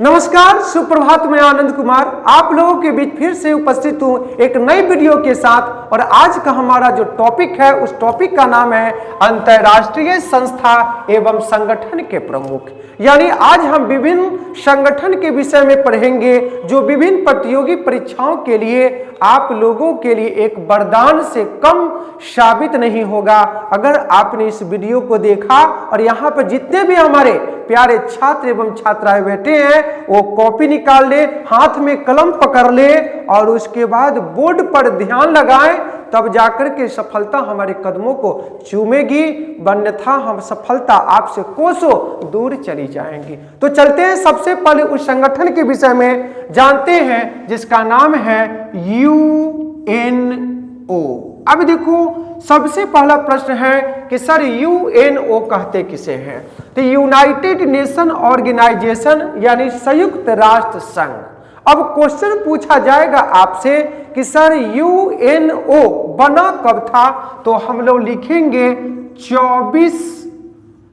नमस्कार, सुप्रभात। मैं आनंद कुमार आप लोगों के बीच फिर से उपस्थित हूँ एक नई वीडियो के साथ। और आज का हमारा जो टॉपिक है उस टॉपिक का नाम है अंतर्राष्ट्रीय संस्था एवं संगठन के प्रमुख। यानी आज हम विभिन्न संगठन के विषय में पढ़ेंगे जो विभिन्न प्रतियोगी परीक्षाओं के लिए आप लोगों के लिए एक वरदान से कम साबित नहीं होगा अगर आपने इस वीडियो को देखा। और यहाँ पर जितने भी हमारे प्यारे छात्र एवं छात्राएं बैठे हैं वो कॉपी निकाल ले, हाथ में कलम पकड़ ले और उसके बाद बोर्ड पर ध्यान लगाएं, तब जाकर के सफलता हमारे कदमों को चूमेगी, अन्यथा हम सफलता आपसे कोसों दूर चली जाएंगी। तो चलते हैं सबसे पहले उस संगठन के विषय में जानते हैं जिसका नाम है यूएनओ। अब देखो सबसे पहला प्रश्न है कि सर यूएनओ कहते किसे हैं? तो यूनाइटेड नेशन ऑर्गेनाइजेशन यानी संयुक्त राष्ट्र संघ। अब क्वेश्चन पूछा जाएगा आपसे कि सर यूएनओ बना कब था, तो हम लोग लिखेंगे 24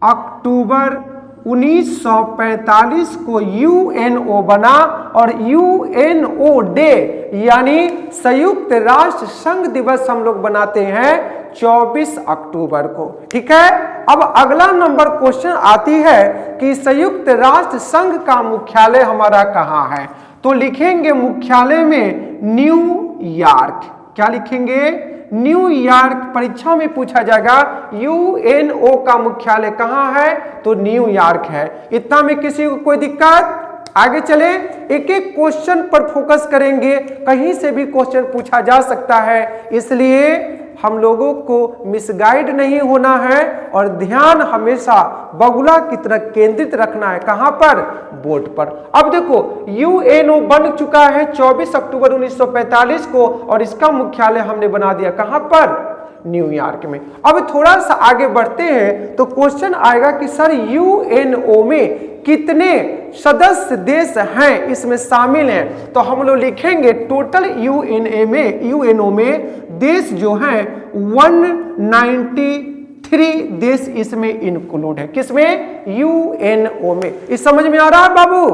अक्टूबर 1945 को यूएनओ बना। और यूएनओ डे यानी संयुक्त राष्ट्र संघ दिवस हम लोग बनाते हैं 24 अक्टूबर को। ठीक है। अब अगला नंबर क्वेश्चन आती है कि संयुक्त राष्ट्र संघ का मुख्यालय हमारा कहाँ है, तो लिखेंगे मुख्यालय में न्यूयॉर्क। क्या लिखेंगे? न्यूयॉर्क। परीक्षा में पूछा जाएगा यूएनओ का मुख्यालय कहाँ है, तो न्यूयॉर्क है। इतना में किसी को कोई दिक्कत? आगे चले, एक एक क्वेश्चन पर फोकस करेंगे, कहीं से भी क्वेश्चन पूछा जा सकता है, इसलिए हम लोगों को मिसगाइड नहीं होना है और ध्यान हमेशा बगुला की तरह केंद्रित रखना है। कहां पर? बोर्ड पर। अब देखो यूएनओ बन चुका है 24 अक्टूबर 1945 को और इसका मुख्यालय हमने बना दिया कहां पर? न्यूयॉर्क में। अब थोड़ा सा आगे बढ़ते हैं तो क्वेश्चन आएगा कि सर यूएनओ में कितने सदस्य देश हैं इसमें शामिल हैं, तो हम लोग लिखेंगे टोटल यूएनओ में देश जो हैं 193 देश इसमें इंक्लूड है। किसमें? यूएनओ में। इस समझ में आ रहा है बाबू?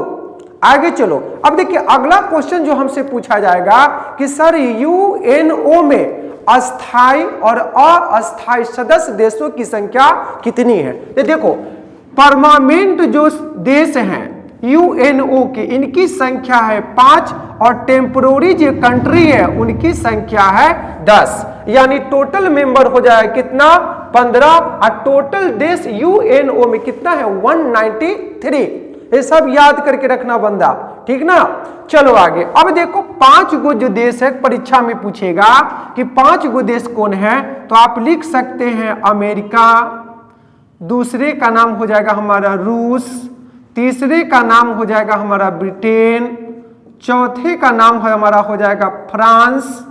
आगे चलो। अब देखिए अगला क्वेश्चन जो हमसे पूछा जाएगा कि सर यूएनओ में अस्थाई और अस्थाई सदस्य देशों की संख्या कितनी है? तो देखो परमानेंट जो देश हैं यूएनओ के, इनकी संख्या है 5 और टेम्पोररी जो कंट्री है उनकी संख्या है 10। यानी टोटल मेंबर हो जाए कितना? 15। और टोटल देश यूएनओ में कितना है? 193। ये सब याद करके रखना बंदा, ठीक ना। चलो आगे। अब देखो 5 गो जो देश है परीक्षा में पूछेगा कि 5 गो देश कौन है, तो आप लिख सकते हैं अमेरिका, दूसरे का नाम हो जाएगा हमारा रूस, तीसरे का नाम हो जाएगा हमारा ब्रिटेन, चौथे का नाम है हमारा हो जाएगा फ्रांस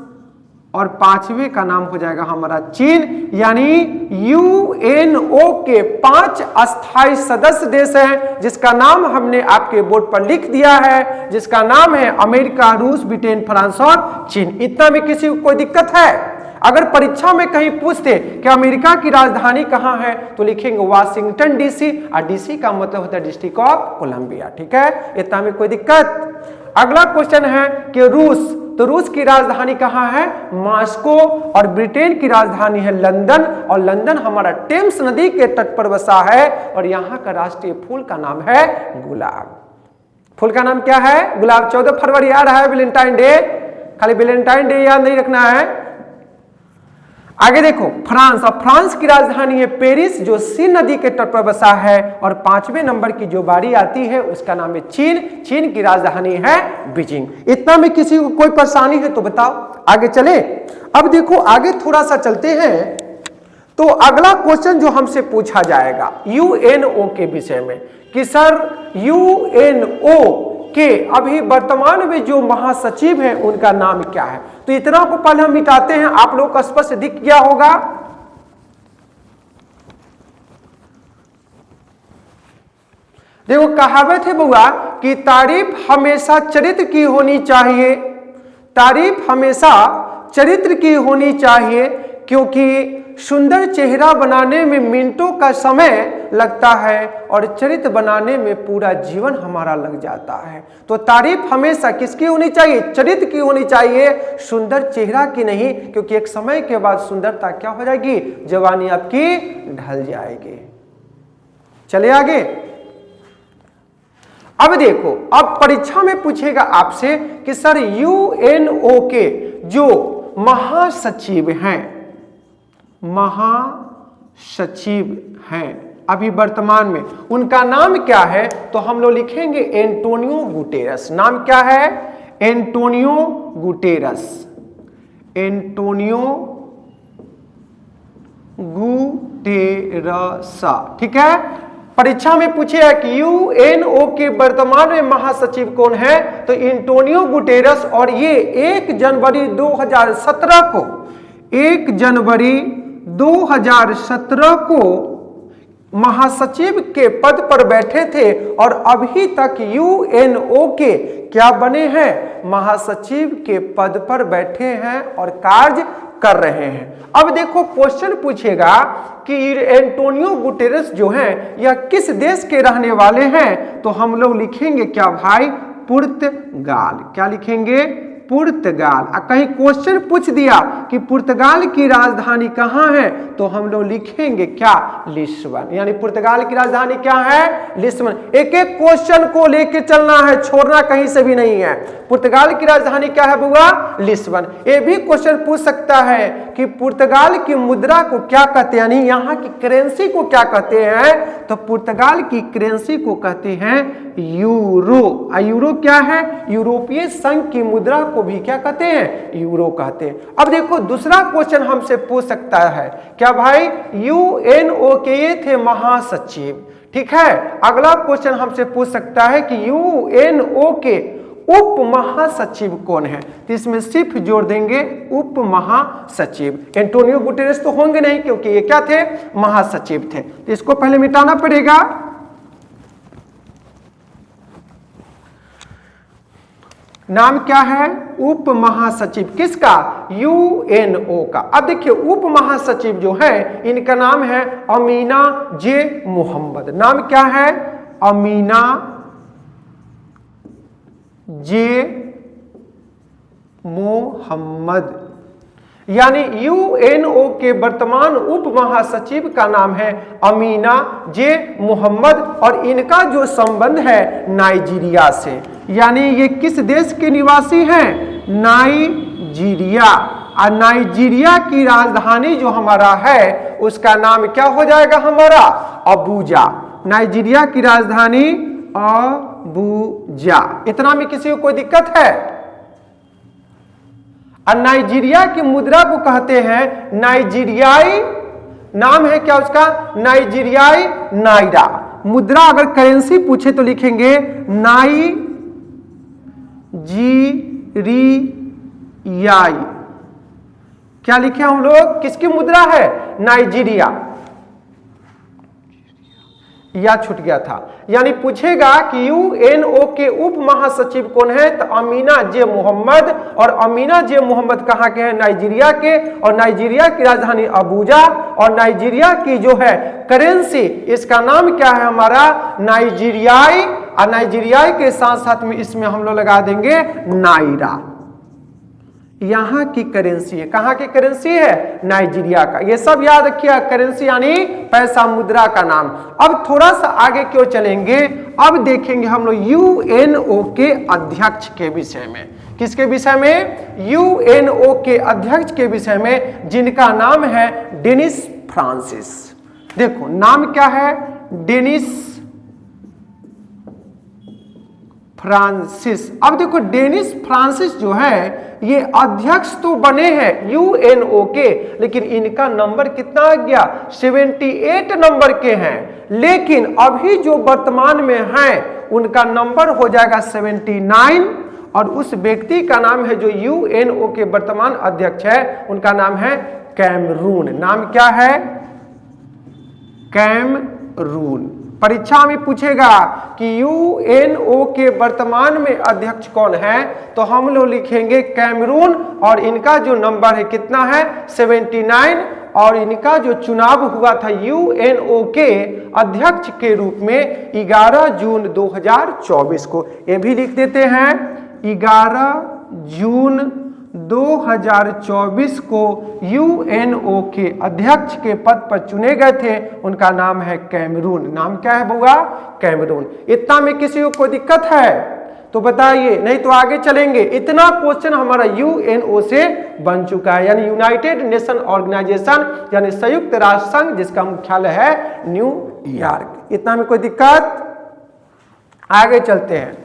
और 5वें का नाम हो जाएगा हमारा चीन। यानी यूएनओ के 5 अस्थाई सदस्य देश हैं जिसका नाम हमने आपके बोर्ड पर लिख दिया है, जिसका नाम है अमेरिका, रूस, ब्रिटेन, फ्रांस और चीन। इतना में किसी को कोई दिक्कत है? अगर परीक्षा में कहीं पूछते कि अमेरिका की राजधानी कहाँ है, तो लिखेंगे वाशिंगटन डीसी, और डीसी का मतलब होता है डिस्ट्रिक्ट ऑफ कोलंबिया। ठीक है, इतना में कोई दिक्कत? अगला क्वेश्चन है कि रूस, तो रूस की राजधानी कहाँ है? मॉस्को। और ब्रिटेन की राजधानी है लंदन, और लंदन हमारा टेम्स नदी के तट पर बसा है। और यहाँ का राष्ट्रीय फूल का नाम है गुलाब। फूल का नाम क्या है? गुलाब। 14 फरवरी आ रहा है वैलेंटाइन डे, खाली वैलेंटाइन डे याद नहीं रखना है। आगे देखो फ्रांस, और फ्रांस की राजधानी है पेरिस जो सीन नदी के तट पर बसा है। और 5वें नंबर की जो बारी आती है उसका नाम है चीन, चीन की राजधानी है बीजिंग। इतना में किसी को कोई परेशानी है तो बताओ, आगे चले। अब देखो आगे थोड़ा सा चलते हैं तो अगला क्वेश्चन जो हमसे पूछा जाएगा यूएनओ के विषय में कि सर यूएनओ के अभी वर्तमान में जो महासचिव हैं उनका नाम क्या है। तो इतना को पहले हम मिटाते हैं, आप लोग को स्पष्ट दिख गया होगा। देखो कहावत है बुआ कि तारीफ हमेशा चरित्र की होनी चाहिए, तारीफ हमेशा चरित्र की होनी चाहिए, क्योंकि सुंदर चेहरा बनाने में मिनटों का समय लगता है और चरित्र बनाने में पूरा जीवन हमारा लग जाता है। तो तारीफ हमेशा किसकी होनी चाहिए? चरित्र की होनी चाहिए, सुंदर चेहरा की नहीं, क्योंकि एक समय के बाद सुंदरता क्या हो जाएगी? जवानी आपकी ढल जाएगी। चले आगे। अब देखो, अब परीक्षा में पूछेगा आपसे कि सर यूएनओ के जो महासचिव हैं, महासचिव हैं अभी वर्तमान में, उनका नाम क्या है? तो हम लोग लिखेंगे एंटोनियो गुटेरस। नाम क्या है? Antonio Guterres. एंटोनियो गुटेरस, ठीक है। परीक्षा में पूछे कि यूएनओ के वर्तमान में महासचिव कौन है? तो एंटोनियो गुटेरस। और ये 1 जनवरी 2017 को 1 जनवरी 2017 को महासचिव के पद पर बैठे थे और अभी तक यूएनओ के क्या बने हैं? महासचिव के पद पर बैठे हैं और कार्य कर रहे हैं। अब देखो क्वेश्चन पूछेगा कि एंटोनियो गुटेरस जो हैं यह किस देश के रहने वाले हैं? तो हम लोग लिखेंगे क्या भाई? पुर्तगाल। क्या लिखेंगे? पुर्तगाल। कहीं क्वेश्चन पूछ दिया कि पुर्तगाल की राजधानी कहाँ है? तो हम लोग लिखेंगे क्या? लिस्बन। यानी पुर्तगाल की राजधानी क्या है? लिस्बन। एक एक क्वेश्चन को लेके चलना है, छोड़ना कहीं से भी नहीं है। पुर्तगाल की राजधानी क्या है बुआ? लिस्बन। ये भी क्वेश्चन पूछ सकता है कि पुर्तगाल की मुद्रा को क्या कहते हैं, यानी यहाँ की करेंसी को क्या कहते हैं? तो पुर्तगाल की करेंसी को कहते हैं यूरो। यूरो क्या है? यूरोपीय संघ की मुद्रा को भी क्या कहते हैं? यूरो कहते हैं। अब देखो दूसरा क्वेश्चन हमसे पूछ सकता है क्या भाई? यूएनओ के ये थे महासचिव, ठीक है। अगला क्वेश्चन हमसे पूछ सकता है कि यूएनओ के उप महासचिव कौन है? तो इसमें सिर्फ जोड़ देंगे उप महासचिव। एंटोनियो गुटेरेस तो होंगे नहीं, क्योंकि ये क्या थे? महासचिव थे। तो इसको पहले मिटाना पड़ेगा। नाम क्या है? उप महासचिव। किसका? यूएनओ का। अब देखिए उप महासचिव जो है इनका नाम है अमीना जे मोहम्मद। नाम क्या है? अमीना जे मोहम्मद। यानी यूएनओ के वर्तमान उप महासचिव का नाम है अमीना जे मोहम्मद और इनका जो संबंध है नाइजीरिया से। यानी ये किस देश के निवासी हैं? नाइजीरिया। और नाइजीरिया की राजधानी जो हमारा है उसका नाम क्या हो जाएगा हमारा? अबूजा। नाइजीरिया की राजधानी अबूजा। इतना में किसी को कोई दिक्कत है? और नाइजीरिया की मुद्रा को कहते हैं नाइजीरियाई। नाम है क्या उसका? नाइजीरियाई नाइरा। मुद्रा अगर करेंसी पूछे तो लिखेंगे नाइजीरियाई। क्या लिखे हम लोग? किसकी मुद्रा है? नाइजीरिया। या छूट गया था। यानी पूछेगा कि यूएनओ के उप महासचिव कौन है? तो अमीना जे मोहम्मद। और अमीना जे मोहम्मद कहाँ के हैं? नाइजीरिया के। और नाइजीरिया की राजधानी अबूजा। और नाइजीरिया की जो है करेंसी, इसका नाम क्या है हमारा? नाइजीरियाई। और नाइजीरियाई के साथ साथ में इसमें हम लोग लगा देंगे नाइरा। यहाँ की करेंसी है। कहाँ की करेंसी है? नाइजीरिया का। ये सब याद रखिए, करेंसी यानी पैसा, मुद्रा का नाम। अब थोड़ा सा आगे क्यों चलेंगे? अब देखेंगे हम लोग यूएनओ के अध्यक्ष के विषय में। किसके विषय में? यूएनओ के अध्यक्ष के विषय में, जिनका नाम है डेनिस फ्रांसिस। देखो नाम क्या है? Dennis Francis. अब देखो डेनिस फ्रांसिस जो है ये अध्यक्ष तो बने हैं यूएनओ के, लेकिन इनका नंबर कितना आ गया? 78 नंबर के हैं। लेकिन अभी जो वर्तमान में हैं उनका नंबर हो जाएगा 79। और उस व्यक्ति का नाम है जो यूएनओ के वर्तमान अध्यक्ष है, उनका नाम है कैमरून। नाम क्या है? कैमरून। परीक्षा में पूछेगा कि यूएनओ के वर्तमान में अध्यक्ष कौन है, तो हम लोग लिखेंगे कैमरून, और इनका जो नंबर है कितना है 79, और इनका जो चुनाव हुआ था यूएनओ के अध्यक्ष के रूप में 11 जून 2024 को, ये भी लिख देते हैं 11 जून 2024 को यूएनओ के अध्यक्ष के पद पर चुने गए थे। उनका नाम है कैमरून। नाम क्या है बुआ? कैमरून। इतना में किसी को कोई दिक्कत है तो बताइए, नहीं तो आगे चलेंगे। इतना क्वेश्चन हमारा यूएनओ से बन चुका है, यानी यूनाइटेड नेशन ऑर्गेनाइजेशन, यानी संयुक्त राष्ट्र संघ, जिसका मुख्यालय है न्यूयॉर्क। इतना में कोई दिक्कत? आगे चलते हैं।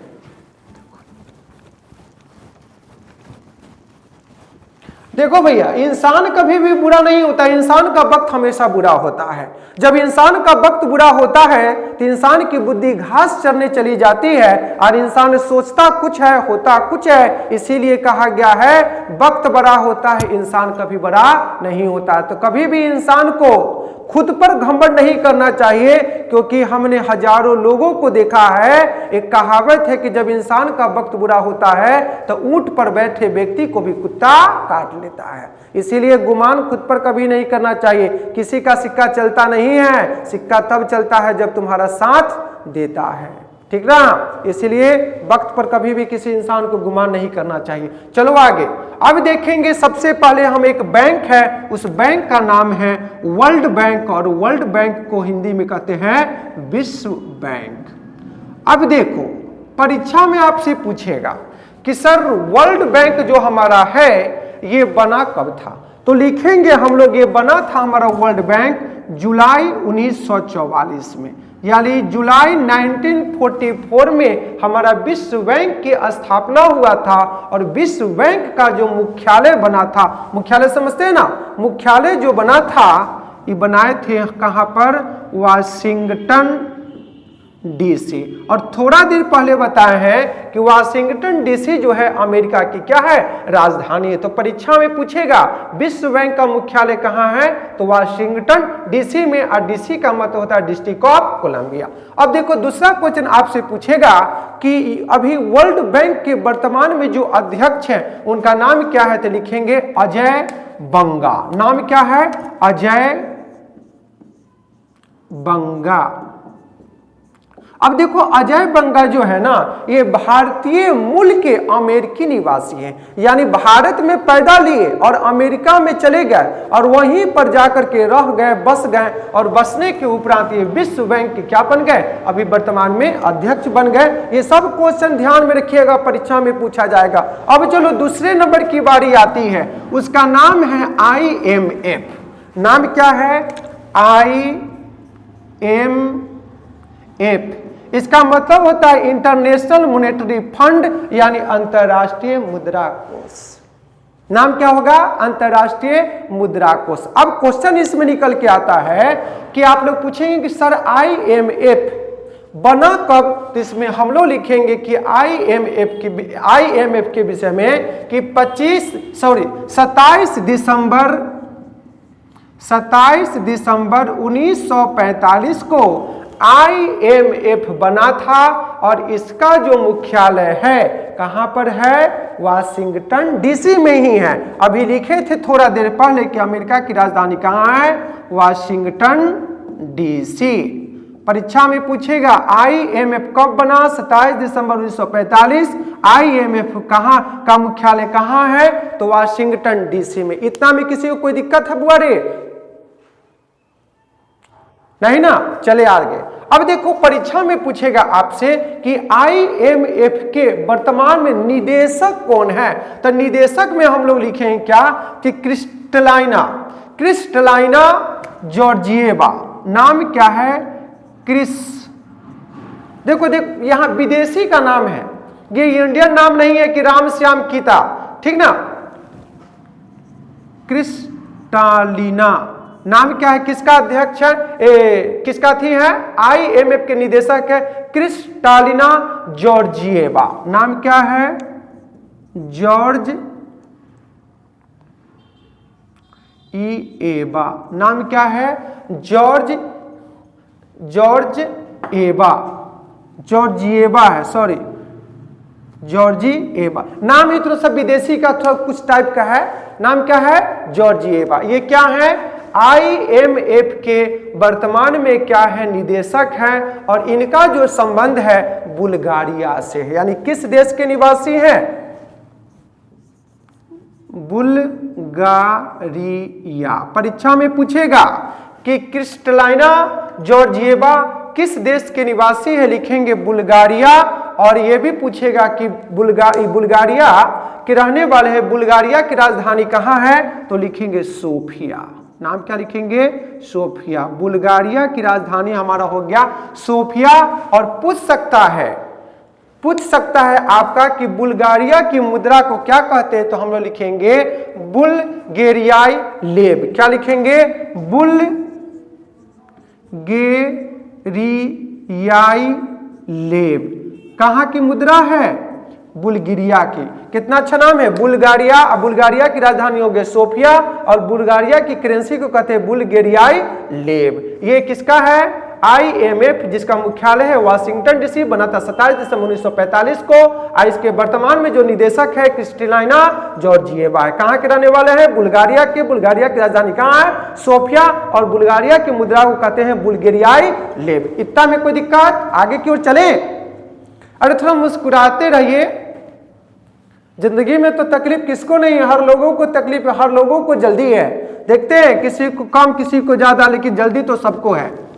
देखो भैया, इंसान कभी भी बुरा नहीं होता, इंसान का वक्त हमेशा बुरा होता है। जब इंसान का वक्त बुरा होता है तो इंसान की बुद्धि घास चरने चली जाती है, और इंसान सोचता कुछ है होता कुछ है। इसीलिए कहा गया है वक्त बड़ा होता है, इंसान कभी बड़ा नहीं होता। तो कभी भी इंसान को खुद पर घमंड नहीं करना चाहिए, क्योंकि हमने हजारों लोगों को देखा है। एक कहावत है कि जब इंसान का वक्त बुरा होता है तो ऊंट पर बैठे व्यक्ति को भी कुत्ता काट लेता है। इसीलिए गुमान खुद पर कभी नहीं करना चाहिए। किसी का सिक्का चलता नहीं है, सिक्का तब चलता है जब तुम्हारा साथ देता है, ठीक ना। इसलिए वक्त पर कभी भी किसी इंसान को गुमान नहीं करना चाहिए। चलो आगे। अब देखेंगे, सबसे पहले हम एक बैंक है, उस बैंक का नाम है वर्ल्ड बैंक, और वर्ल्ड बैंक को हिंदी में कहते हैं विश्व बैंक। अब देखो, परीक्षा में आपसे पूछेगा कि सर वर्ल्ड बैंक जो हमारा है ये बना कब था, तो लिखेंगे हम लोग ये बना था हमारा वर्ल्ड बैंक जुलाई 1944 में, यानी जुलाई 1944 में हमारा विश्व बैंक की स्थापना हुआ था। और विश्व बैंक का जो मुख्यालय बना था, मुख्यालय समझते हैं ना, मुख्यालय जो बना था ये बनाए थे कहाँ पर? Washington DC. और थोड़ा देर पहले बताए हैं कि वाशिंगटन डीसी जो है अमेरिका की क्या है? राजधानी है। तो परीक्षा में पूछेगा विश्व बैंक का मुख्यालय कहाँ है, तो वाशिंगटन डीसी में, और डीसी का मतलब होता है डिस्ट्रिक्ट ऑफ कोलंबिया। अब देखो, दूसरा क्वेश्चन आपसे पूछेगा कि अभी वर्ल्ड बैंक के वर्तमान में जो अध्यक्ष है उनका नाम क्या है, तो लिखेंगे अजय बंगा। नाम क्या है? अजय बंगा। अब देखो, अजय बंगा जो है ना, ये भारतीय मूल के अमेरिकी निवासी हैं, यानी भारत में पैदा लिए और अमेरिका में चले गए और वहीं पर जाकर के रह गए, बस गए, और बसने के उपरांत ये विश्व बैंक के क्या बन गए? अभी वर्तमान में अध्यक्ष बन गए। ये सब क्वेश्चन ध्यान में रखिएगा, परीक्षा में पूछा जाएगा। अब चलो दूसरे नंबर की बारी आती है, उसका नाम है IMF। नाम क्या है? IMF। इसका मतलब होता है इंटरनेशनल मॉनेटरी फंड, यानी अंतरराष्ट्रीय मुद्रा कोष। नाम क्या होगा? अंतरराष्ट्रीय मुद्रा कोष। अब क्वेश्चन इसमें निकल के आता है कि आप लोग पूछेंगे कि सर IMF बना कब, तो इसमें हम लोग लिखेंगे कि IMF के विषय में कि 27 दिसंबर 1945 को IMF बना था, और इसका जो मुख्यालय है कहां पर है? वाशिंगटन डीसी में ही है। अभी लिखे थे थोड़ा देर पहले कि अमेरिका की राजधानी कहां है? Washington DC. परीक्षा में पूछेगा IMF कब बना? 27 दिसंबर 1945। IMF कहां का मुख्यालय कहां है? तो वाशिंगटन डीसी में। इतना में किसी को कोई दिक्कत है बुआरे? नहीं ना। चले आगे। अब देखो, परीक्षा में पूछेगा आपसे कि IMF के वर्तमान में निदेशक कौन है, तो निदेशक में हम लोग लिखेंगे क्या कि क्रिस्टलाइना जॉर्जिएवा। नाम क्या है? देखो यहां विदेशी का नाम है, ये इंडियन नाम नहीं है कि राम श्याम गीता, ठीक ना। क्रिस्टालिना नाम क्या है? किसका अध्यक्ष है? किसका थी है? IMF के निदेशक है क्रिस्टालिना जॉर्जिएवा। नाम क्या है? जॉर्ज इएवा। नाम क्या है? जॉर्ज एवा, जॉर्जिएवा है, सॉरी जॉर्जिएवा। नाम ही थोड़ा सा विदेशी का, थोड़ा कुछ टाइप का है। नाम क्या है? जॉर्जिएवा। ये क्या है? IMF के वर्तमान में क्या है? निदेशक हैं। और इनका जो संबंध है बुल्गारिया से है। यानी किस देश के निवासी हैं? बुल्गारिया। परीक्षा में पूछेगा कि क्रिस्टलाइना जॉर्जिएवा किस देश के निवासी है, लिखेंगे बुल्गारिया। और यह भी पूछेगा कि बुल्गारिया के रहने वाले हैं। बुल्गारिया की राजधानी कहाँ है? तो लिखेंगे सोफिया। नाम क्या लिखेंगे? सोफिया। बुल्गारिया की राजधानी हमारा हो गया सोफिया। और पूछ सकता है आपका कि बुल्गारिया की मुद्रा को क्या कहते हैं? तो हम लोग लिखेंगे बुल्गेरियाई लेब। क्या लिखेंगे? बुल्गेरियाई लेब। कहाँ की मुद्रा है? बुल्गारिया की। कितना अच्छा नाम है, बुल्गारिया। अब बुल्गारिया की राजधानी हो गई सोफिया और बुल्गारिया की करेंसी को कहते हैं बुल्गेरियाई लेब। ये किसका है? IMF, जिसका मुख्यालय है वाशिंगटन DC। बना था 27 दिसंबर 1945 को। और इसके वर्तमान में जो निदेशक है क्रिस्टलाइना जॉर्जिएवा है। कहाँ के रहने वाले हैं? बुल्गारिया के। बुल्गारिया की राजधानी कहाँ है? सोफिया। और बुल्गारिया की मुद्रा को कहते हैं बुल्गेरियाई लेब। इतना में कोई दिक्कत? आगे की ओर चले। अरे थोड़ा मुस्कुराते रहिए। जिंदगी में तो तकलीफ किसको नहीं है? हर लोगों को तकलीफ है, हर लोगों को जल्दी है। देखते हैं किसी को कम किसी को ज्यादा, लेकिन जल्दी तो सबको है।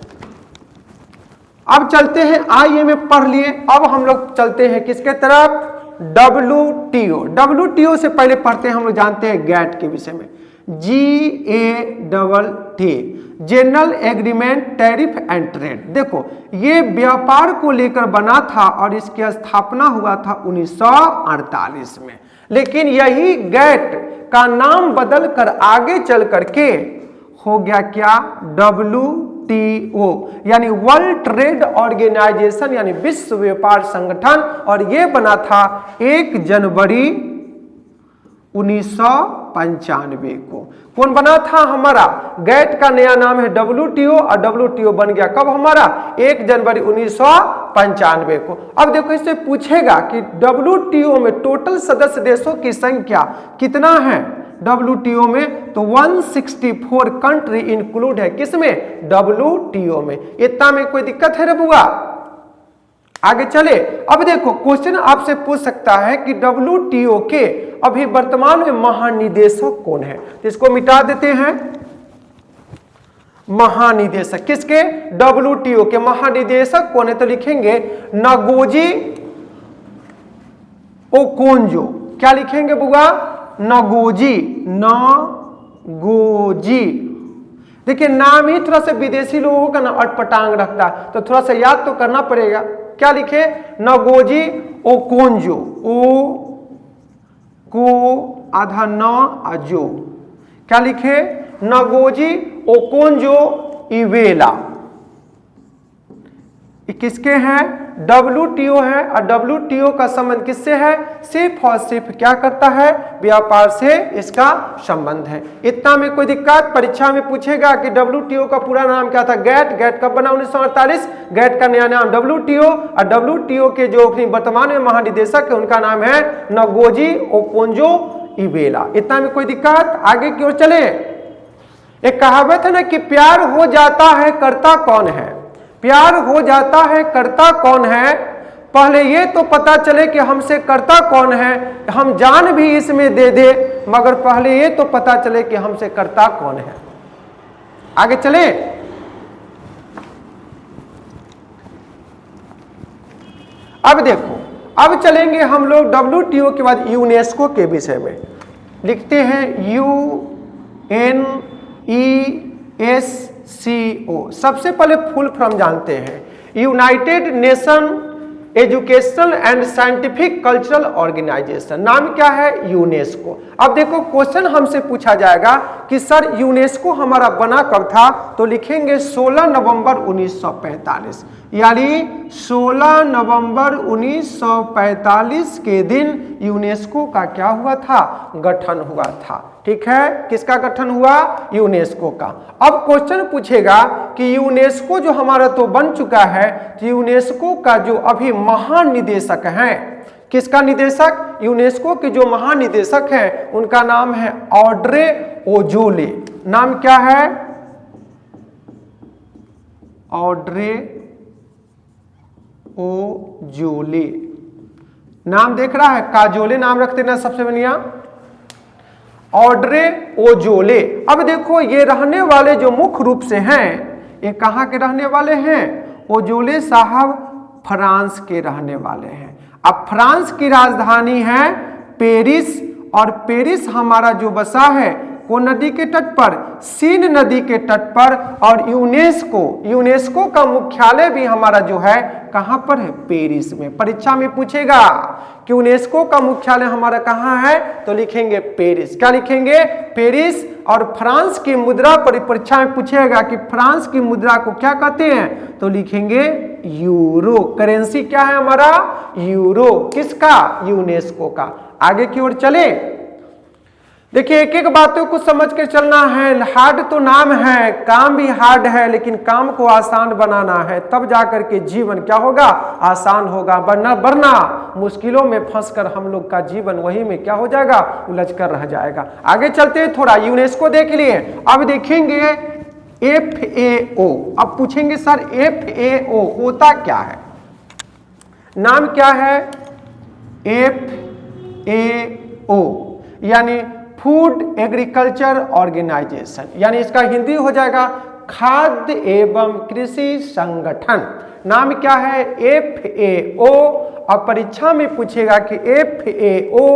अब चलते हैं, IMF पढ़ लिए। अब हम लोग चलते हैं किसके तरफ? WTO। WTO से पहले पढ़ते हैं, हम लोग जानते हैं गैट के विषय में। GATT, general agreement tariff and trade. देखो ये व्यापार को लेकर बना था और इसकी स्थापना हुआ था 1948 में। लेकिन यही गैट का नाम बदल कर आगे चल करके हो गया क्या? WTO, यानी वर्ल्ड ट्रेड ऑर्गेनाइजेशन, यानी विश्व व्यापार संगठन। और ये बना था 1 जनवरी 1995 को। कौन बना था? हमारा गैट का नया नाम है WTO। और WTO बन गया कब? हमारा 1 जनवरी 1995 को। अब देखो इससे पूछेगा कि WTO में टोटल सदस्य देशों की संख्या कितना है? WTO में तो 164 कंट्री इंक्लूड है। किसमें? WTO में। इतना में कोई दिक्कत है रे बुआ? आगे चले। अब देखो क्वेश्चन आपसे पूछ सकता है कि WTO के अभी वर्तमान में महानिदेशक कौन है? तो इसको मिटा देते हैं। महानिदेशक किसके? WTO के। महानिदेशक कौन है? तो लिखेंगे नगोजी ओकोंजो। क्या लिखेंगे बुआ? नगोजी। नगोजी। देखिए नाम ही थोड़ा सा विदेशी लोगों का ना अटपटांग रखता है, तो थोड़ा सा याद तो करना पड़ेगा। क्या लिखे? Ngozi Okonjo. ओ को आधा न अजो। क्या लिखे? Ngozi Okonjo Iweala. किसके हैं? WTO है। और WTO का संबंध किससे है? सिर्फ और सिर्फ क्या करता है? व्यापार से इसका संबंध है। इतना में कोई दिक्कत? परीक्षा में पूछेगा कि WTO का पूरा नाम क्या था? गैट। गैट कब बना? 1948। गैट का नया नाम WTO। और WTO के जो वर्तमान में महानिदेशक है उनका नाम है नगोजी ओकोंजो इवेला। इतना में कोई दिक्कत? आगे की ओर चले। एक कहावत है ना कि प्यार हो जाता है करता कौन है? प्यार हो जाता है करता कौन है? पहले ये तो पता चले कि हमसे करता कौन है। हम जान भी इसमें दे दे, मगर पहले ये तो पता चले कि हमसे करता कौन है। आगे चले। अब देखो, अब चलेंगे हम लोग WTO के बाद यूनेस्को के विषय में। लिखते हैं UNESCO। सबसे पहले फुल फॉर्म जानते हैं। United Nation Educational and Scientific Cultural Organisation, नाम क्या है? यूनेस्को। अब देखो क्वेश्चन हमसे पूछा जाएगा कि सर यूनेस्को हमारा बना कब था, तो लिखेंगे 16 नवंबर 1945, यानी 16 नवंबर 1945 के दिन यूनेस्को का क्या हुआ था? गठन हुआ था। ठीक है, किसका गठन हुआ? यूनेस्को का। अब क्वेश्चन पूछेगा कि यूनेस्को जो हमारा तो बन चुका है, तो यूनेस्को का जो अभी महानिदेशक हैं, किसका निदेशक? यूनेस्को के जो महानिदेशक हैं उनका नाम है ऑड्रे ओजोले। नाम क्या है? Audrey Azoulay. नाम देख रहा है, काजोले नाम रखते ना सबसे बढ़िया, ऑड्रे ओजोले। अब देखो ये रहने वाले जो मुख्य रूप से हैं, ये कहाँ के रहने वाले हैं? ओजोले साहब फ्रांस के रहने वाले हैं। अब फ्रांस की राजधानी है पेरिस, और पेरिस हमारा जो बसा है को नदी के तट पर, सीन नदी के तट पर। और यूनेस्को का मुख्यालय भी हमारा जो है कहां पर है? पेरिस में। परीक्षा में पूछेगा कि यूनेस्को का मुख्यालय हमारा कहां है, तो लिखेंगे पेरिस। क्या लिखेंगे? पेरिस। और फ्रांस की मुद्रा पर परीक्षा में पूछेगा कि फ्रांस की मुद्रा को क्या कहते हैं, तो लिखेंगे यूरो। करेंसी क्या है हमारा? यूरो। किसका? यूनेस्को का। आगे की ओर चले, देखिए एक एक बातों को समझ के चलना है। हार्ड तो नाम है, काम भी हार्ड है, लेकिन काम को आसान बनाना है, तब जाकर के जीवन क्या होगा? आसान होगा। वरना मुश्किलों में फंसकर हम लोग का जीवन वही में क्या हो जाएगा? उलझ कर रह जाएगा। आगे चलते हैं थोड़ा, यूनेस्को देख लिए, अब देखेंगे FAO। अब पूछेंगे सर FAO होता क्या है? नाम क्या है? FAO यानी फूड एग्रीकल्चर ऑर्गेनाइजेशन, यानी इसका हिंदी हो जाएगा खाद्य एवं कृषि संगठन। नाम क्या है? FAO। और परीक्षा में पूछेगा कि FAO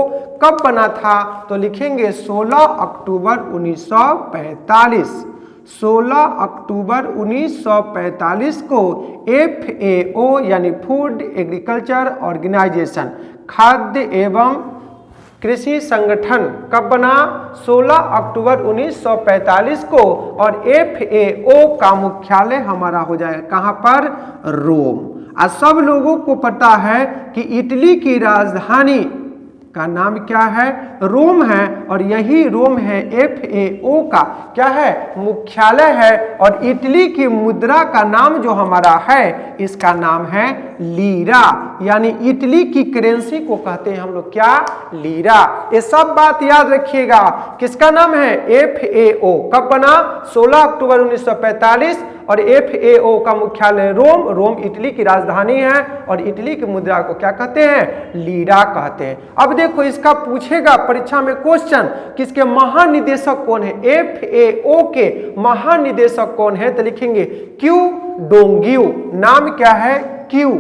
कब बना था, तो लिखेंगे 16 अक्टूबर 1945। 16 अक्टूबर 1945 को FAO यानी फूड एग्रीकल्चर ऑर्गेनाइजेशन, खाद्य एवं कृषि संगठन कब बना? 16 अक्टूबर 1945 को। और FAO का मुख्यालय हमारा हो जाए कहां पर? रोम। और सब लोगों को पता है कि इटली की राजधानी का नाम क्या है? रोम है। और यही रोम है FAO का क्या है? मुख्यालय है। और इटली की मुद्रा का नाम जो हमारा है, इसका नाम है लीरा, यानी इटली की करेंसी को कहते हैं हम लोग क्या? लीरा। ये सब बात याद रखिएगा। किसका नाम है? FAO। कब बना? 16 अक्टूबर 1945। और FAO का मुख्यालय रोम इटली की राजधानी है। और इटली की मुद्रा को क्या कहते हैं? लीरा कहते हैं। अब देखो इसका पूछेगा परीक्षा में क्वेश्चन, किसके महानिदेशक कौन है? FAO के महानिदेशक कौन है, तो लिखेंगे क्यू डोंगियो। नाम क्या है? क्यू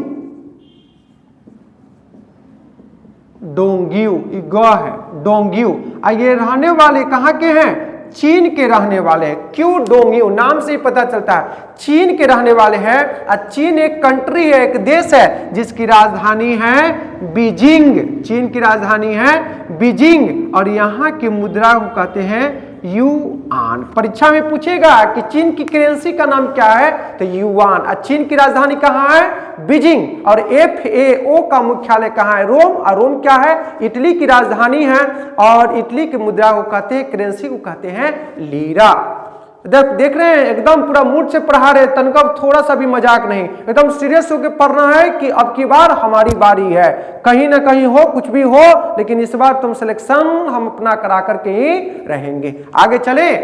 डोंगियो, है डोंगियो। ये रहने वाले कहाँ के हैं? चीन के रहने वाले हैं। क्यू डोंगियो नाम से ही पता चलता है चीन के रहने वाले हैं। और चीन एक कंट्री है, एक देश है, जिसकी राजधानी है बीजिंग। चीन की राजधानी है बीजिंग। और यहाँ की मुद्रा को कहते हैं युआन। परीक्षा में पूछेगा कि चीन की करेंसी का नाम क्या है, तो युआन। और चीन की राजधानी कहाँ है? बीजिंग। और FAO का मुख्यालय कहाँ है? रोम। और रोम क्या है? इटली की राजधानी है। और इटली की मुद्रा को कहते हैं, करेंसी को कहते हैं लीरा। देख रहे हैं एकदम पूरा मूड से पढ़ा रहे, तनका थोड़ा सा भी मजाक नहीं, एकदम सीरियस होकर पढ़ना है कि अब की बार हमारी बारी है। कहीं ना कहीं हो, कुछ भी हो, लेकिन इस बार तुम सिलेक्शन हम अपना करा करके ही रहेंगे। आगे चले,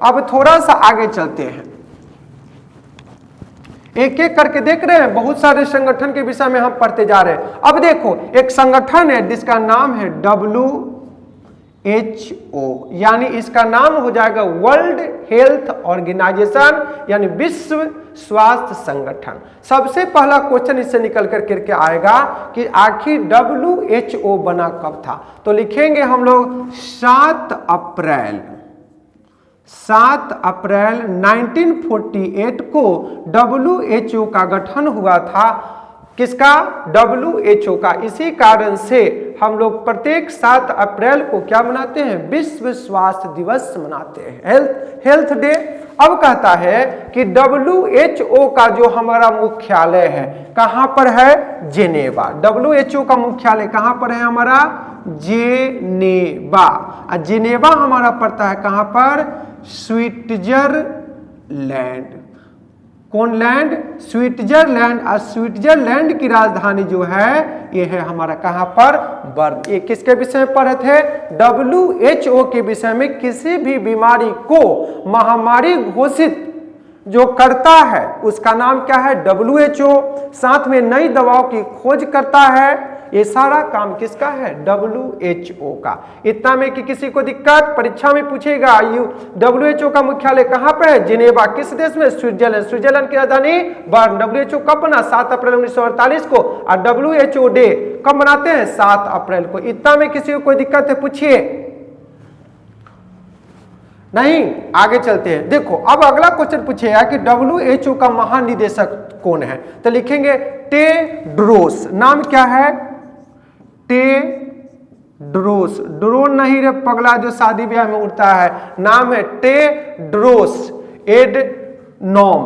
अब थोड़ा सा आगे चलते हैं, एक एक करके देख रहे हैं। बहुत सारे संगठन के विषय में हम पढ़ते जा रहे हैं। अब देखो एक संगठन है जिसका नाम है WHO, यानी इसका नाम हो जाएगा वर्ल्ड हेल्थ ऑर्गेनाइजेशन, यानी विश्व स्वास्थ्य संगठन। सबसे पहला क्वेश्चन इससे निकल करके आएगा कि आखिर WHO बना कब था, तो लिखेंगे हम लोग 7 अप्रैल 1948 को WHO का गठन हुआ था। किसका? WHO का। इसी कारण से हम लोग प्रत्येक 7 अप्रैल को क्या मनाते हैं? विश्व स्वास्थ्य दिवस मनाते हैं, हेल्थ डे। अब कहता है कि WHO का जो हमारा मुख्यालय है कहां पर है? जेनेवा। WHO का मुख्यालय कहां पर है हमारा? जेनेवा। जेनेवा हमारा पड़ता है कहां पर? स्विट्जरलैंड। कौन लैंड? स्विट्जरलैंड। और स्विट्जरलैंड की राजधानी जो है ये है हमारा कहां पर? बर्न। ये किसके विषय में पढ़े थे? WHO के विषय में। किसी भी बीमारी को महामारी घोषित जो करता है उसका नाम क्या है? WHO। साथ में नई दवाओं की खोज करता है। ये सारा काम किसका है? WHO का। इतना में कि किसी को दिक्कत परीक्षा में पूछेगा WHO का मुख्यालय कहां पे है? जिनेवा। किस देश में? स्विट्जरलैंड। स्विट्जरलैंड की राजधानी बर्न। WHO कब बना? 7 अप्रैल 1948 को। और WHO डे कब मनाते हैं? 7 अप्रैल को। इतना में किसी को कोई दिक्कत है पूछिए। नहीं, आगे चलते हैं। देखो अब अगला क्वेश्चन पूछेगा कि WHO का महानिदेशक कौन है? तो लिखेंगे टेड्रोस। नाम क्या है? टेड्रोस। ड्रोन नहीं रे पगला जो शादी ब्याह में उड़ता है। नाम है टेड्रोस एडनॉम।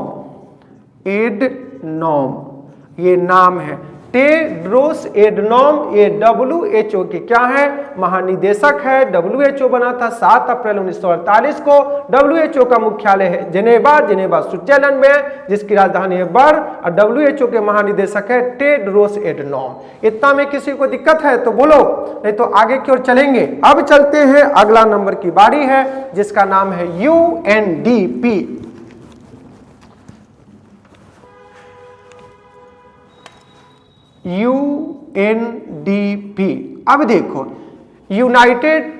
ये नाम है टेड्रोस एडनॉम। ये WHO के क्या है? महानिदेशक है। WHO बना था 7 अप्रैल 1948 को। WHO का मुख्यालय है जेनेवा। जेनेवा स्विट्जरलैंड में, जिसकी राजधानी है बर्न। और WHO के महानिदेशक है टेड्रोस एडनॉम। इतना में किसी को दिक्कत है तो बोलो, नहीं तो आगे की ओर चलेंगे। अब चलते हैं, अगला नंबर की बारी है जिसका नाम है UNDP। UNDP। अब देखो, United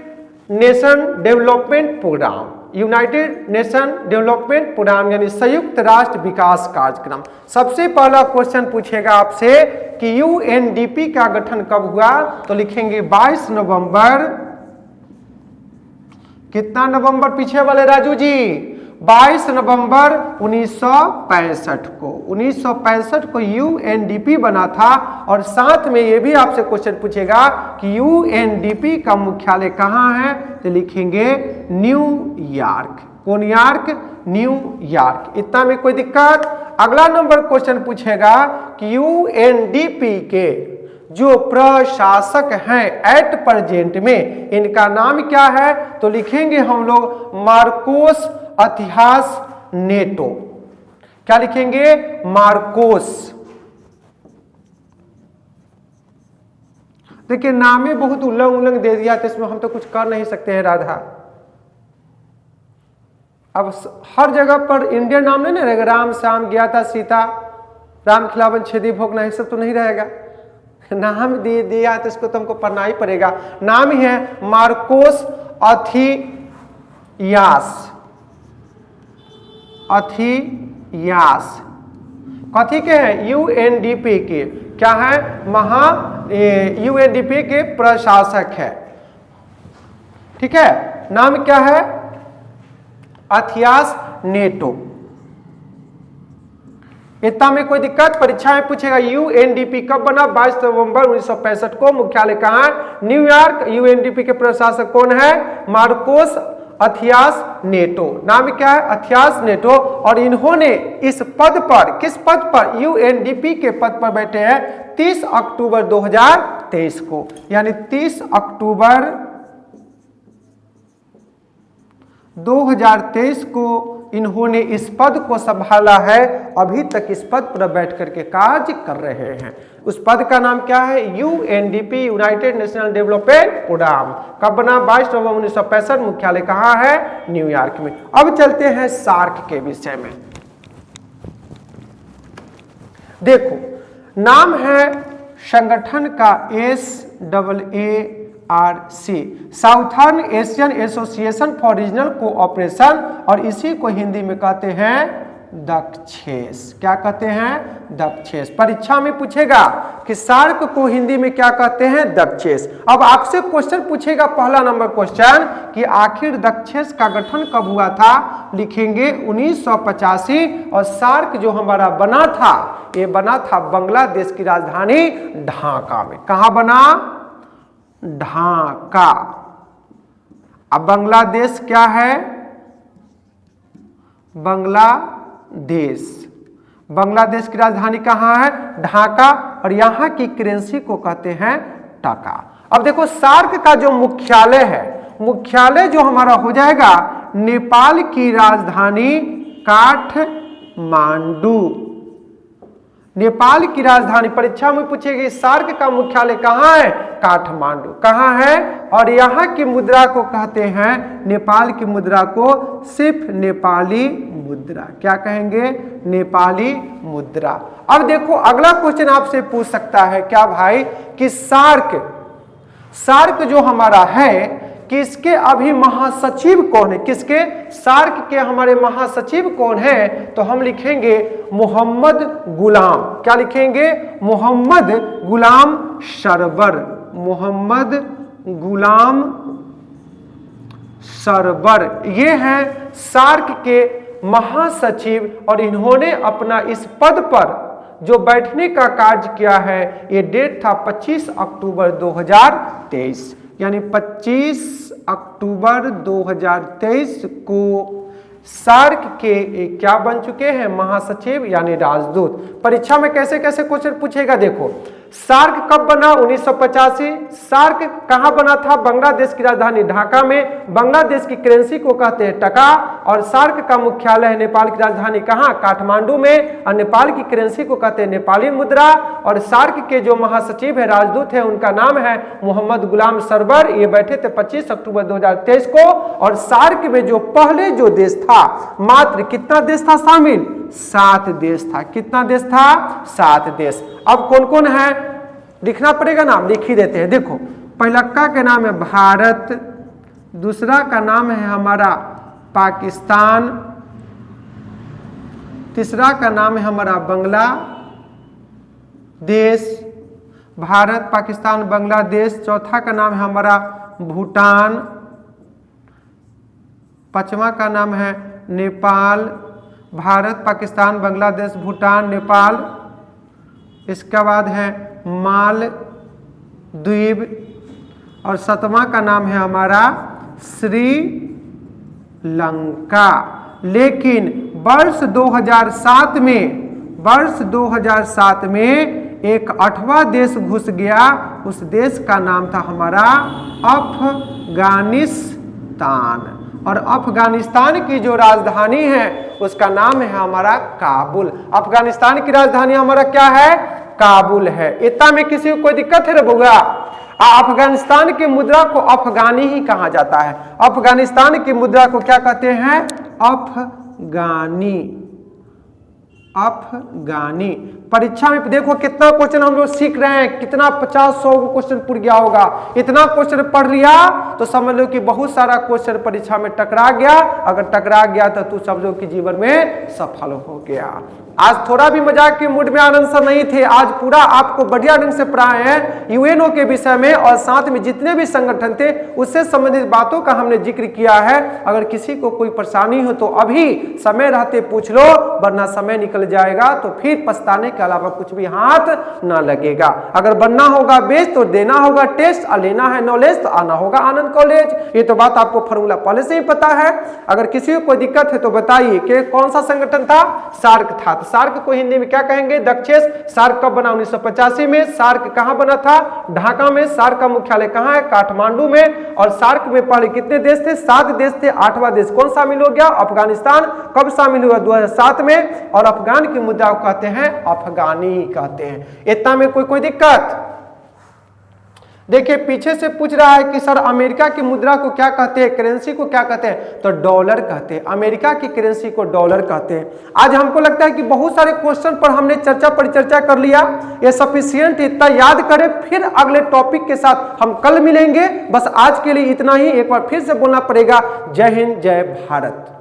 Nation Development Programme. United Nation Development Programme यानी संयुक्त राष्ट्र विकास कार्यक्रम। सबसे पहला क्वेश्चन पूछेगा आपसे कि UNDP का गठन कब हुआ? तो लिखेंगे 22 नवंबर। कितना नवंबर पीछे वाले राजू जी? 22 नवंबर 1965 को। 1965 को UNDP बना था। और साथ में ये भी आपसे क्वेश्चन पूछेगा कि UNDP का मुख्यालय कहाँ है? तो लिखेंगे न्यूयॉर्क। कौन यॉर्क? न्यूयॉर्क। इतना में कोई दिक्कत? अगला नंबर क्वेश्चन पूछेगा कि UNDP के जो प्रशासक हैं एट प्रेजेंट में, इनका नाम क्या है? तो लिखेंगे हम लोग मार्कोस अथियास नेटो। क्या लिखेंगे? मार्कोस। देखिए नाम ही बहुत उल्लंघ उल्लंघ दे दिया, तो इसमें हम तो कुछ कर नहीं सकते हैं राधा। अब हर जगह पर इंडियन नाम नहीं रहेगा। राम श्याम गया था सीता, राम खिलावन छेदी भोग, नहीं सब तो नहीं रहेगा। नाम दे दिया तो इसको तुमको पढ़ना ही पड़ेगा। नाम ही है मार्कोस अथियास। अथियास कथी के हैं? UNDP के क्या है? UNDP के प्रशासक है। ठीक है, नाम क्या है? Athias NATO. इतना में कोई दिक्कत? परीक्षा में पूछेगा UNDP कब बना? 22 नवंबर 1965 को। मुख्यालय कहाँ है? न्यूयॉर्क। UNDP के प्रशासक कौन है? Marcos Athias Neto. नाम क्या है? Athias Neto. और इन्होंने इस पद पर, किस पद पर? UNDP के पद पर बैठे हैं 30 अक्टूबर 2023 को। यानी 30 अक्टूबर 2023 को इन्होंने इस पद को संभाला है। अभी तक इस पद पर बैठ करके कार्य कर रहे हैं। उस पद का नाम क्या है? UNDP United National Development Programme. कब बना? 22 नवंबर 1965। मुख्यालय कहाँ है? न्यूयॉर्क में। अब चलते हैं सार्क के विषय में। देखो नाम है संगठन का SAARC, southern Asian association for regional cooperation. और इसी को हिंदी में कहते हैं दक्षेस। क्या कहते हैं? दक्षेस। परीक्षा में पूछेगा कि सार्क को हिंदी में क्या कहते हैं? दक्षेस। अब आपसे क्वेश्चन पूछेगा, पहला नंबर क्वेश्चन, कि आखिर दक्षेस का गठन कब हुआ था? लिखेंगे 1985। और सार्क जो हमारा बना था, ये बना था बांग्लादेश की राजधानी ढाका में। कहां बना? ढाका। अब बांग्लादेश क्या है? बांग्लादेश। बांग्लादेश की राजधानी कहां है? ढाका। और यहां की करेंसी को कहते हैं टका। अब देखो सार्क का जो मुख्यालय है, मुख्यालय जो हमारा हो जाएगा नेपाल की राजधानी काठमांडू। नेपाल की राजधानी, परीक्षा में पूछेगी सार्क का मुख्यालय कहां है? काठमांडू। कहां है? और यहां की मुद्रा को कहते हैं, नेपाल की मुद्रा को सिर्फ नेपाली मुद्रा। क्या कहेंगे? नेपाली मुद्रा। अब देखो अगला क्वेश्चन आपसे पूछ सकता है क्या भाई कि सार्क जो हमारा है, किसके अभी महासचिव कौन है? किसके? सार्क के हमारे महासचिव कौन है? तो हम लिखेंगे मोहम्मद गुलाम। क्या लिखेंगे? मोहम्मद गुलाम सरवर। मोहम्मद गुलाम सरवर, ये हैं सार्क के महासचिव। और इन्होंने अपना इस पद पर जो बैठने का कार्य किया है, ये डेट था 25 अक्टूबर 2023, यानी 25 अक्टूबर 2023 को सार्क के क्या बन चुके हैं? महासचिव यानी राजदूत। परीक्षा में कैसे कैसे क्वेश्चन पूछेगा देखो। सार्क कब बना? 1985। सार्क कहां बना था? बांग्लादेश की राजधानी ढाका में। बांग्लादेश की करेंसी को कहते हैं टका। और सार्क का मुख्यालय है नेपाल की राजधानी कहां? काठमांडू में। और नेपाल की करेंसी को कहते हैं नेपाली मुद्रा। और सार्क के जो महासचिव है, राजदूत है, उनका नाम है मोहम्मद गुलाम सरवर। ये बैठे थे 25 अक्टूबर 2023 को। और सार्क में जो पहले जो देश था, मात्र कितना देश था शामिल? 7 देश था। कितना देश था? 7 देश। अब कौन कौन है लिखना पड़ेगा, नाम लिख ही देते हैं। देखो पहला का नाम है भारत, दूसरा का नाम है हमारा पाकिस्तान, तीसरा का नाम है हमारा बांग्लादेश। भारत, पाकिस्तान, बांग्लादेश। चौथा का नाम है हमारा भूटान। पांचवा का नाम है नेपाल। भारत, पाकिस्तान, बांग्लादेश, भूटान, नेपाल। इसके बाद है मालदीव। और सातवां का नाम है हमारा श्रीलंका। लेकिन वर्ष 2007 में एक 8वां देश घुस गया। उस देश का नाम था हमारा अफगानिस्तान। और अफगानिस्तान की जो राजधानी है उसका नाम है हमारा काबुल। अफगानिस्तान की राजधानी हमारा क्या है? काबुल है। इतना में किसी को कोई दिक्कत है रे बउआ? अफगानिस्तान की मुद्रा को अफगानी ही कहा जाता है। अफगानिस्तान की मुद्रा को क्या कहते हैं? अफगानी। अफगानी। परीक्षा में देखो कितना क्वेश्चन हम लोग सीख रहे हैं, कितना 50-100 क्वेश्चन पूछ गया होगा। इतना क्वेश्चन पढ़ लिया तो समझ लो कि बहुत सारा क्वेश्चन परीक्षा में टकरा गया। अगर टकरा गया तो तू समझो कि जीवन में सफल हो गया। आज थोड़ा भी मजाक के मूड में आनंद सर नहीं थे। आज पूरा आपको बढ़िया ढंग से पढ़ाए हैं यूएनओ के विषय में, और साथ में जितने भी संगठन थे उससे संबंधित बातों का हमने जिक्र किया है। अगर किसी को कोई परेशानी हो तो अभी समय रहते पूछ लो, वरना समय निकल जाएगा तो फिर पछताने के अलावा कुछ भी हाथ ना लगेगा। अगर बनना होगा बेस्ट तो देना होगा टेस्ट, और लेना है नॉलेज तो आना होगा आनंद कॉलेज। ये तो बात आपको फॉर्मूला पहले से ही पता है। अगर किसी को कोई दिक्कत है तो बताइए कि कौन सा संगठन था? सार्क था। तो सार्क को हिंदी में क्या कहेंगे? दक्षेश। सार्क कब बना? 1985 में। सार्क कहां बना था? ढाका में। सार्क का मुख्यालय कहां है? काठमांडू में। और सार्क में पहले कितने देश थे? 7 देश थे। 8वां देश कौन शामिल हो गया? अफगानिस्तान। कब शामिल हुआ? 2007 में। और अफगान की मुद्रा को कहते हैं अफगानी कहते हैं। इतना में कोई दिक्कत? देखिए पीछे से पूछ रहा है कि सर अमेरिका की मुद्रा को क्या कहते हैं? करेंसी को क्या कहते हैं? तो डॉलर कहते हैं। अमेरिका की करेंसी को डॉलर कहते हैं। आज हमको लगता है कि बहुत सारे क्वेश्चन पर हमने परिचर्चा कर लिया, ये सफिशिएंट। इतना याद करें, फिर अगले टॉपिक के साथ हम कल मिलेंगे। बस आज के लिए इतना ही। एक बार फिर से बोलना पड़ेगा, जय हिंद, जय भारत।